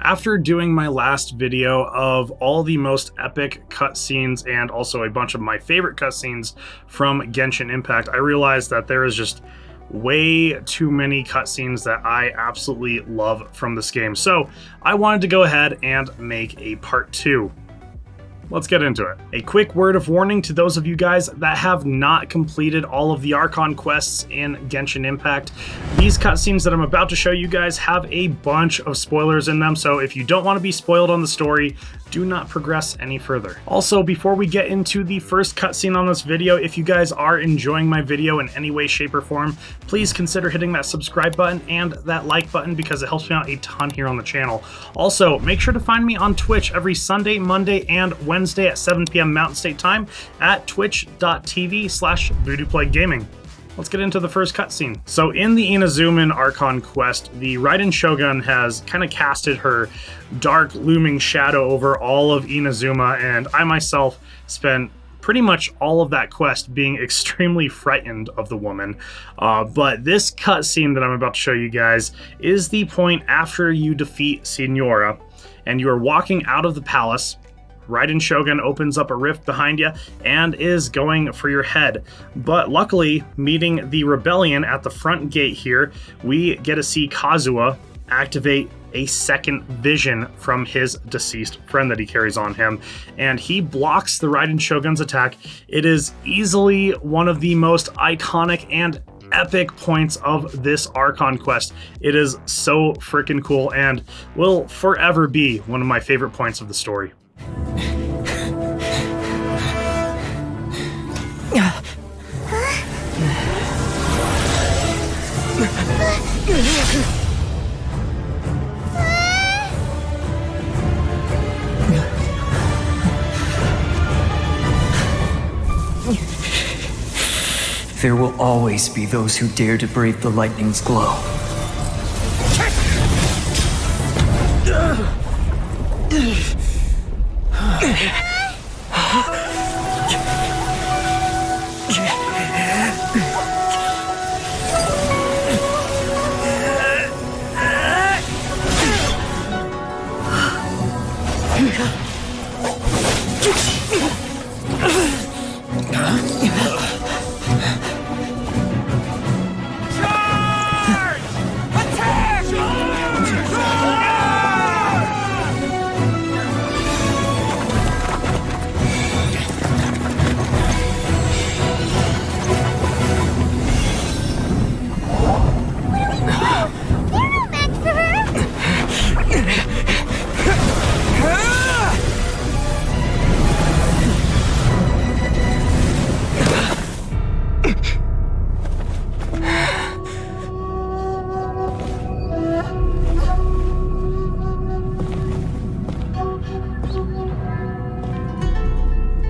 After doing my last video of all the most epic cutscenes and also a bunch of my favorite cutscenes from Genshin Impact, I realized that there is just way too many cutscenes that I absolutely love from this game. So I wanted to go ahead and make a part 2. Let's get into it. A quick word of warning to those of you guys that have not completed all of the Archon quests in Genshin Impact. These cutscenes that I'm about to show you guys have a bunch of spoilers in them, so if you don't want to be spoiled on the story, do not progress any further. Also, before we get into the first cutscene on this video, if you guys are enjoying my video in any way, shape, or form, please consider hitting that subscribe button and that like button because it helps me out a ton here on the channel. Also, make sure to find me on Twitch every Sunday, Monday, and Wednesday at 7 p.m. Mountain State Time at twitch.tv/VoodooPlayGaming. Let's get into the first cutscene. So in the Inazuman Archon quest, the Raiden Shogun has kind of casted her dark looming shadow over all of Inazuma, and I myself spent pretty much all of that quest being extremely frightened of the woman. But this cutscene that I'm about to show you guys is the point after you defeat Signora, and you are walking out of the palace. Raiden Shogun opens up a rift behind you and is going for your head. But luckily, meeting the rebellion at the front gate here, we get to see Kazuha activate a second vision from his deceased friend that he carries on him, and he blocks the Raiden Shogun's attack. It is easily one of the most iconic and epic points of this Archon quest. It is so freaking cool and will forever be one of my favorite points of the story. There will always be those who dare to brave the lightning's glow.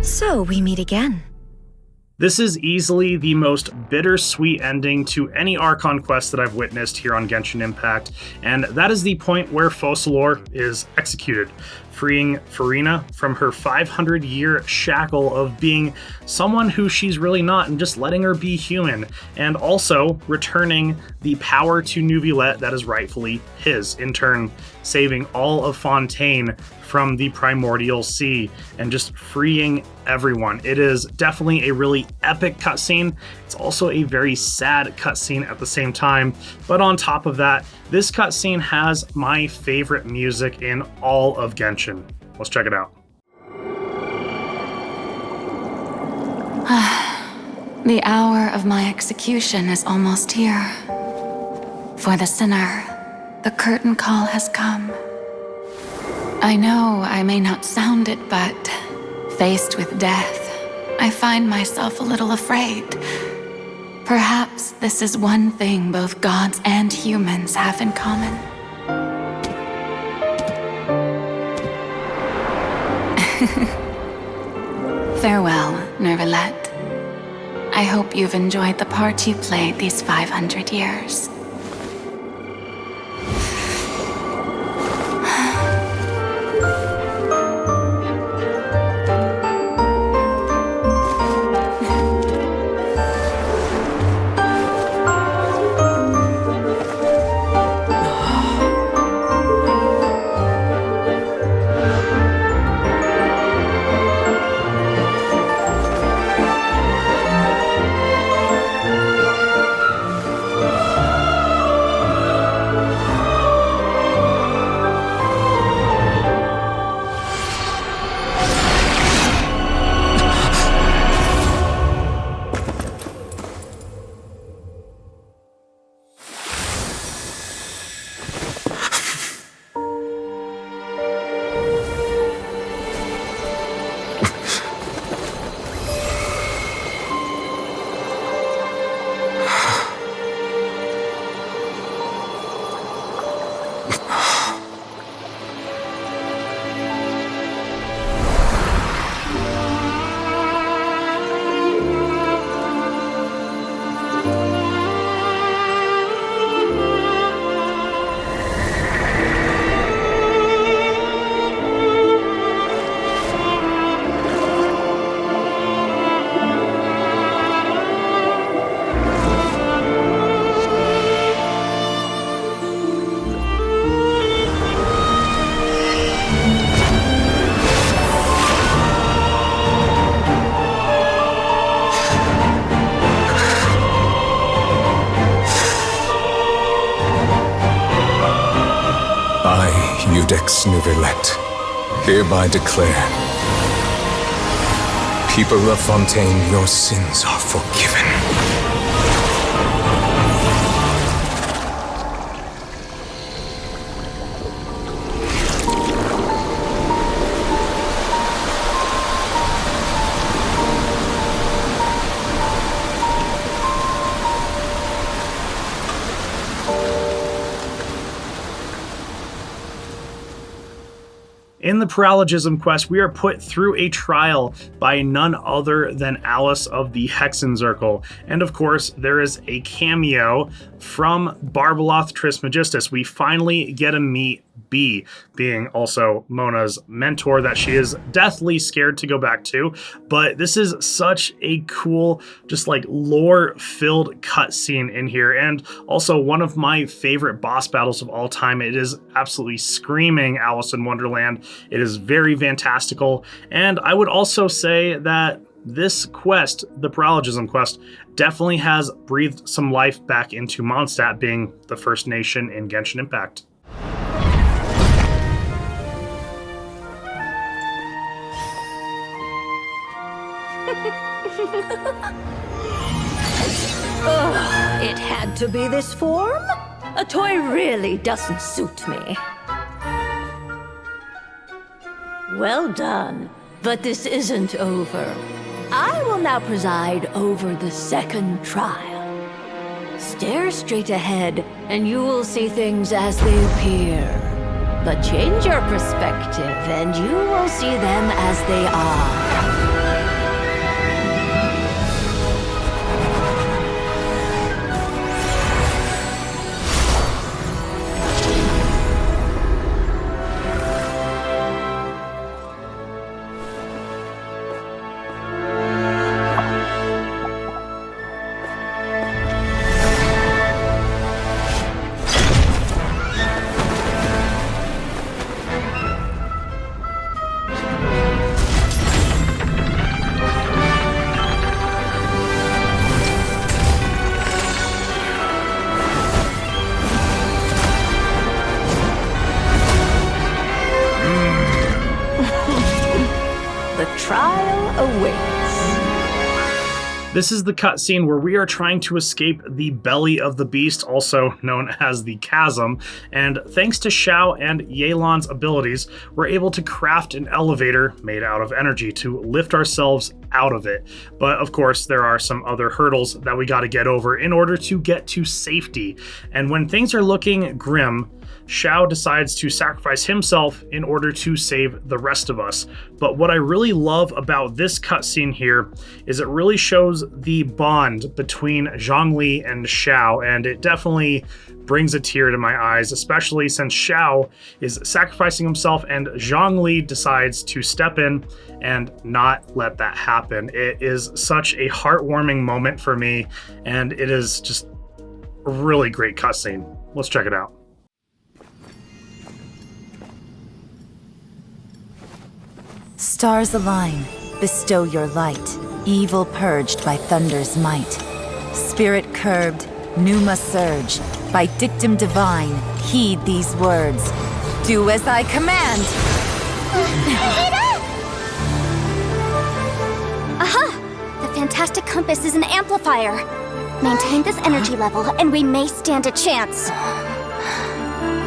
So we meet again. This is easily the most bittersweet ending to any Archon quest that I've witnessed here on Genshin Impact, and that is the point where Focalors is executed, freeing Furina from her 500-year shackle of being someone who she's really not and just letting her be human, and also returning the power to Neuvillette that is rightfully his, in turn saving all of Fontaine from the Primordial Sea and just freeing everyone. It is definitely a really epic cutscene. It's also a very sad cutscene at the same time, but on top of that, this cutscene has my favorite music in all of Genshin. Let's check it out. The hour of my execution is almost here. For the sinner, the curtain call has come. I know I may not sound it, but faced with death, I find myself a little afraid. Perhaps this is one thing both gods and humans have in common. Farewell, Neuvillette. I hope you've enjoyed the part you played these 500 years. Judex Nuvelet, hereby declare, people of Fontaine, your sins are forgiven. In the Paralogism quest, we are put through a trial by none other than Alice of the Hexenzirkel. And of course, there is a cameo from Barbaloth Trismegistus. We finally get to meet B, being also Mona's mentor that she is deathly scared to go back to. But this is such a cool, just like lore-filled cutscene in here, and also one of my favorite boss battles of all time. It is absolutely screaming Alice in Wonderland. It is very fantastical, and I would also say that this quest, the Paralogism quest, definitely has breathed some life back into Mondstadt, being the first nation in Genshin Impact. It had to be this form? A toy really doesn't suit me. Well done, but this isn't over. I will now preside over the second trial. Stare straight ahead, and you will see things as they appear. But change your perspective, and you will see them as they are. This is the cutscene where we are trying to escape the belly of the beast, also known as the chasm, and thanks to Xiao and Yelan's abilities, we're able to craft an elevator made out of energy to lift ourselves out of it. But of course, there are some other hurdles that we got to get over in order to get to safety. And when things are looking grim, Xiao decides to sacrifice himself in order to save the rest of us. But what I really love about this cutscene here is it really shows the bond between Zhongli and Xiao, and it definitely brings a tear to my eyes, especially since Xiao is sacrificing himself and Zhongli decides to step in and not let that happen. It is such a heartwarming moment for me, and it is just a really great cutscene. Let's check it out. Stars align, bestow your light, evil purged by thunder's might. Spirit curbed, pneuma surge, by dictum divine, heed these words. Do as I command! Aha! The fantastic compass is an amplifier. Maintain this energy level, and we may stand a chance.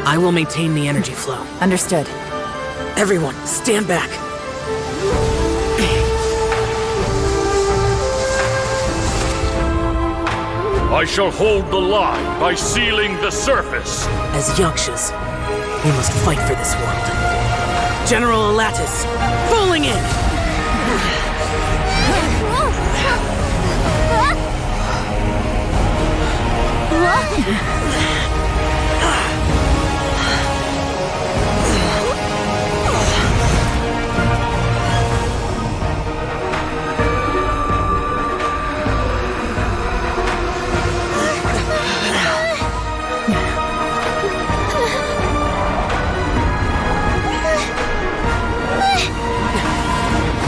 I will maintain the energy flow. Understood. Everyone, stand back. I shall hold the line by sealing the surface. As Yakshas, we must fight for this world. General Alatus, falling in!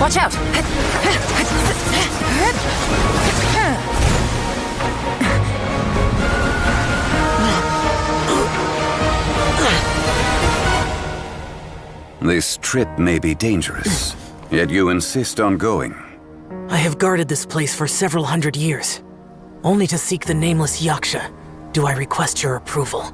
Watch out! This trip may be dangerous, yet you insist on going. I have guarded this place for several hundred years. Only to seek the nameless Yaksha do I request your approval.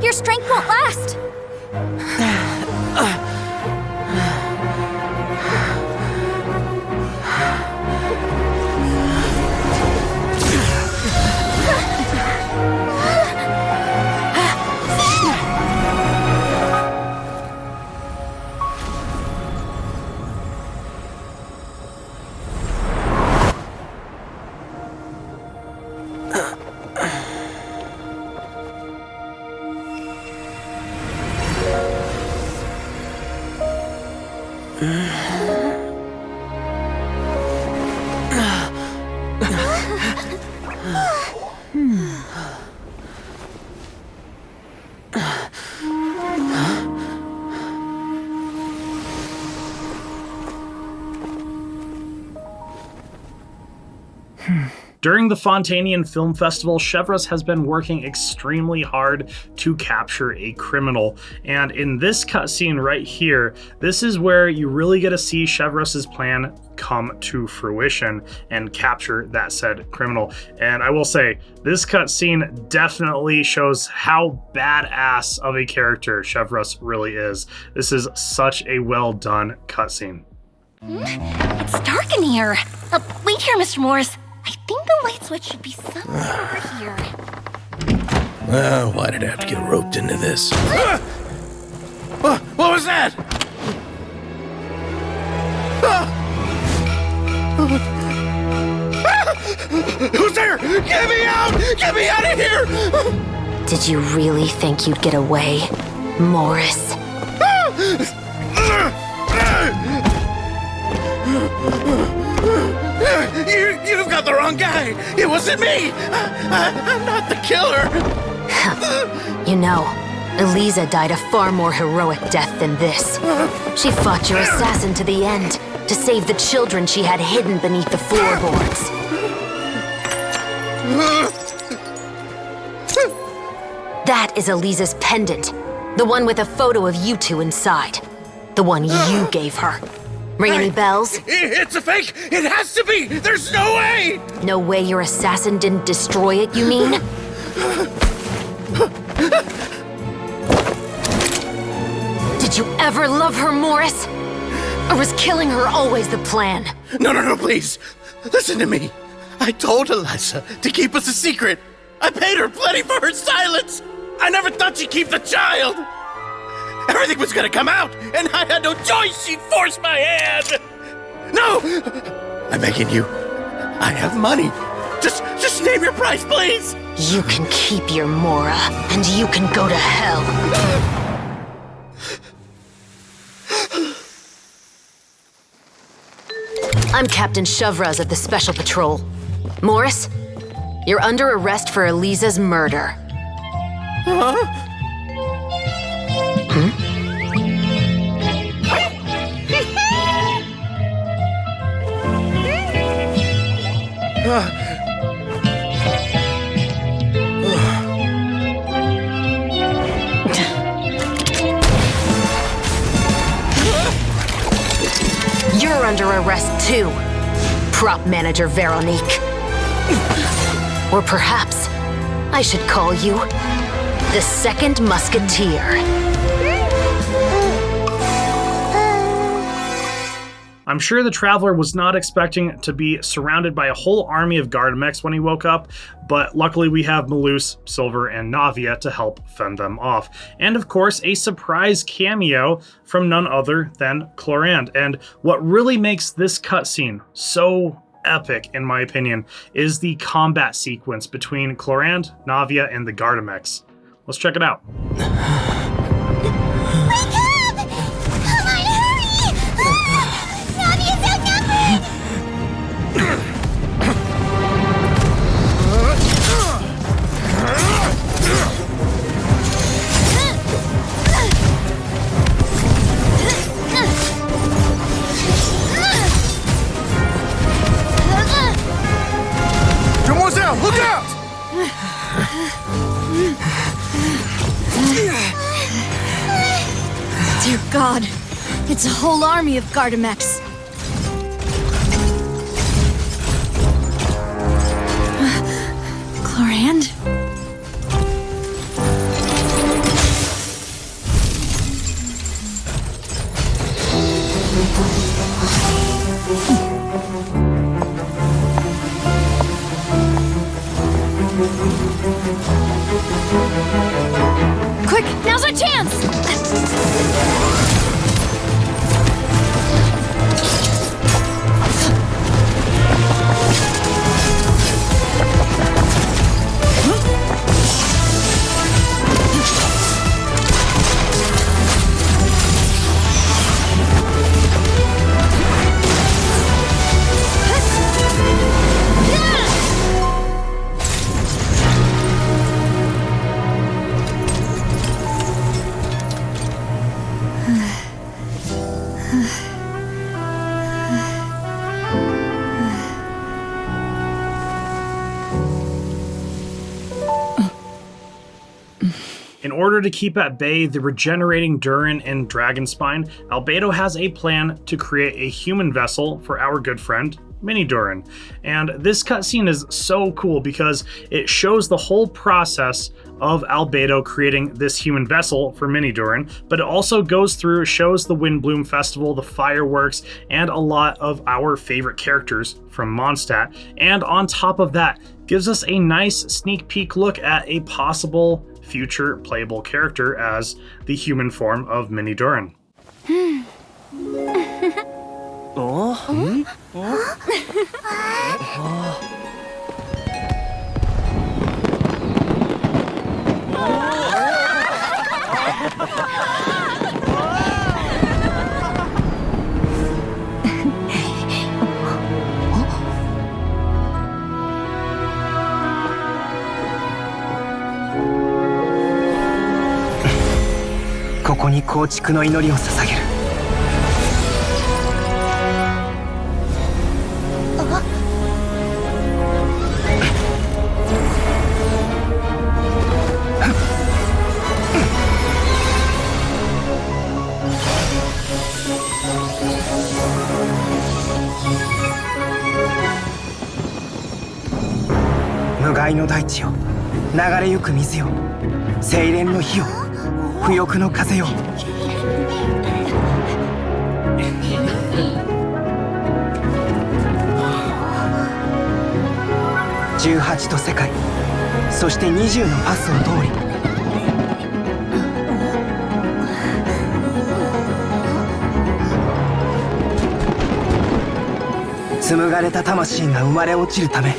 Your strength won't last! During the Fontanian Film Festival, Chevreuse has been working extremely hard to capture a criminal. And in this cutscene right here, this is where you really get to see Chevreuse's plan come to fruition and capture that said criminal. And I will say, this cutscene definitely shows how badass of a character Chevreuse really is. This is such a well done cutscene. It's dark in here. Wait here, Mr. Morris. I think the light switch should be somewhere over here. Why did I have to get roped into this? What was that? Who's there? Get me out! Get me out of here! Did you really think you'd get away, Morris? You've got the wrong guy! It wasn't me! I'm not the killer! You know, Eliza died a far more heroic death than this. She fought your assassin to the end, to save the children she had hidden beneath the floorboards. That is Eliza's pendant, the one with a photo of you two inside. The one you gave her. Ring any bells? It's a fake! It has to be! There's no way! No way your assassin didn't destroy it, you mean? Did you ever love her, Morris? Or was killing her always the plan? No, please. Listen to me. I told Eliza to keep us a secret. I paid her plenty for her silence. I never thought she'd keep the child. Everything was gonna come out, and I had no choice. She forced my hand. No! I'm begging you. I have money. Just name your price, please. You can keep your Mora, and you can go to hell. I'm Captain Chevreuse of the Special Patrol. Morris, you're under arrest for Eliza's murder. Huh? under arrest too, prop manager Veronique. Or perhaps I should call you the Second Musketeer. I'm sure the Traveler was not expecting to be surrounded by a whole army of Gardamex when he woke up, but luckily we have Malus, Silver, and Navia to help fend them off. And of course, a surprise cameo from none other than Clorand. And what really makes this cutscene so epic, in my opinion, is the combat sequence between Clorand, Navia, and the Gardamex. Let's check it out. Look out! Dear God, it's a whole army of Gardamex. Clorand? Quick, now's our chance! In order to keep at bay the regenerating Durin and Dragonspine, Albedo has a plan to create a human vessel for our good friend, Mini Durin. And this cutscene is so cool because it shows the whole process of Albedo creating this human vessel for Mini Durin, but it also shows the Windbloom Festival, the fireworks, and a lot of our favorite characters from Mondstadt. And on top of that, gives us a nice sneak peek look at a possible future playable character as the human form of Mini Durin.ここに構築の祈りを捧げる。無害の大地よ、流れゆく水よ、精錬の火よ、不欲の風よ。18と世界、そして20のパスを通り、紡がれた魂が生まれ落ちるため、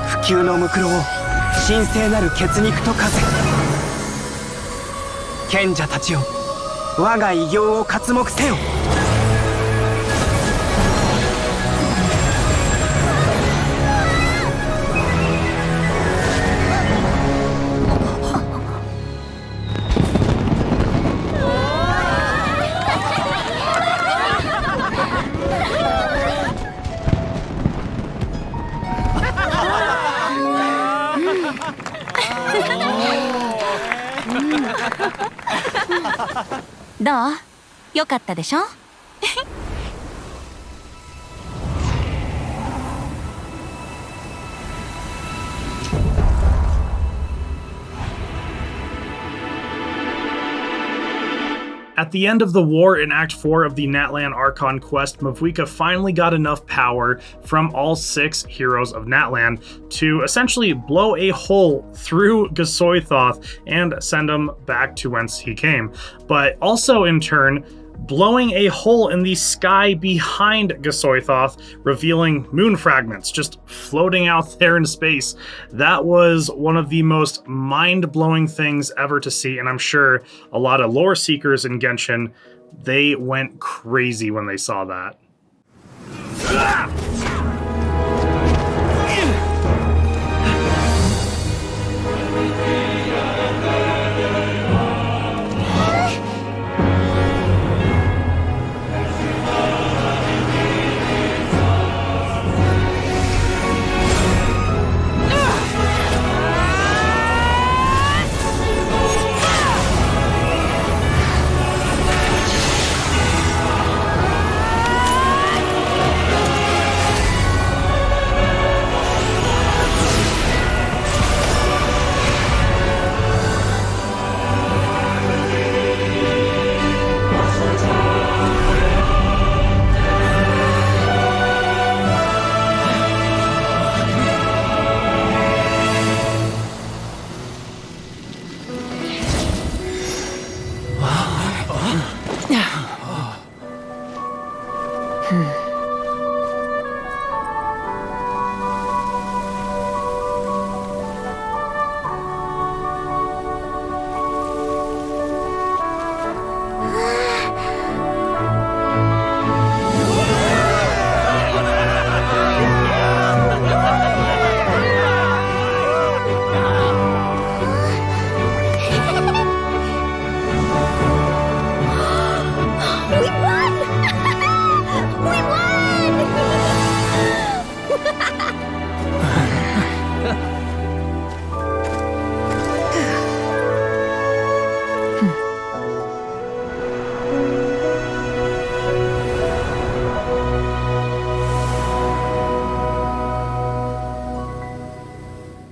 不朽のムクロを神聖なる血肉と化せ。賢者たちよ、我が偉業を刮目せよ。どう？よかったでしょ？At the end of the war in Act 4 of the Natlan Archon quest, Mavwika finally got enough power from all 6 heroes of Natlan to essentially blow a hole through Gasoithoth and send him back to whence he came. But also in turn, blowing a hole in the sky behind Gasoithoth, revealing moon fragments just floating out there in space. That was one of the most mind-blowing things ever to see, and I'm sure a lot of lore seekers in Genshin, they went crazy when they saw that.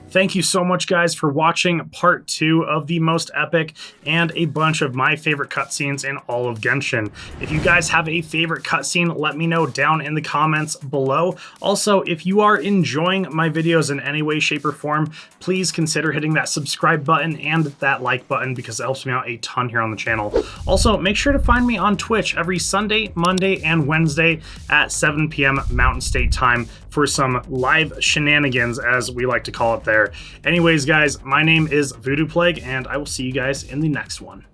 Thank you so much, guys, for watching part 2 of the most epic and a bunch of my favorite cutscenes in all of Genshin. If you guys have a favorite cutscene, let me know down in the comments below. Also, if you are enjoying my videos in any way, shape, or form, please consider hitting that subscribe button and that like button because it helps me out a ton here on the channel. Also, make sure to find me on Twitch every Sunday, Monday, and Wednesday at 7 p.m. Mountain State Time for some live shenanigans, as we like to call it there. Anyways, guys, my name is Voodoo Plague, and I will see you guys in the next one.